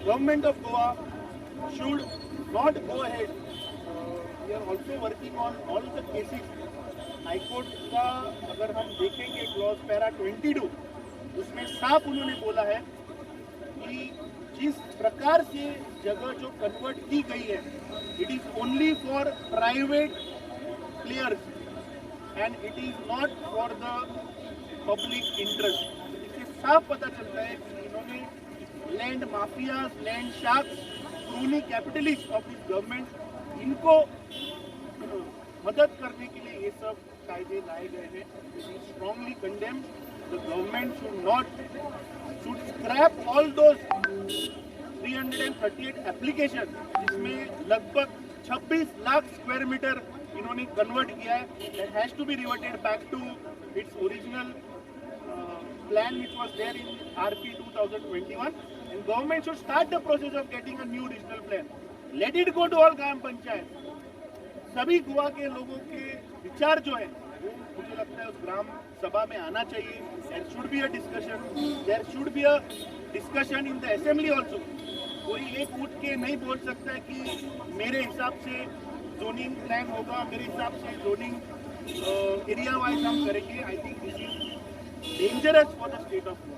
government of Goa should not go ahead. We are also working on all the cases. High court का अगर हम देखेंगे clause para 22, उसमें साफ उन्होंने बोला है कि जिस प्रकार से जगह जो कन्वर्ट की गई है, it is only for private players and it is not for the public interest. इससे साफ पता चलता है कि इन्होंने land mafias, land sharks, crony capitalist of this government, इनको मदद करने के लिए ये सब कायदे लाए गए हैं। We strongly condemn. The government should scrap all those 338 application, जिसमें लगभग 26 लाख स्क्वायर मीटर इन्होंने कन्वर्ट किया है। That has to be reverted back to its original plan which was there in RP 2021, and government should start the process of getting a new regional plan. Let it go to all ग्राम पंचायत। सभी गोवा के लोगों के विचार जो है वो मुझे लगता है उस ग्राम सभा में आना चाहिए। There should be a discussion. There should be a discussion in the assembly also. कोई एक उठ के नहीं बोल सकता है कि मेरे हिसाब से जोनिंग प्लान होगा, मेरे हिसाब से जोनिंग एरिया वाइज हम करेंगे। I think this is dangerous for the state of Goa.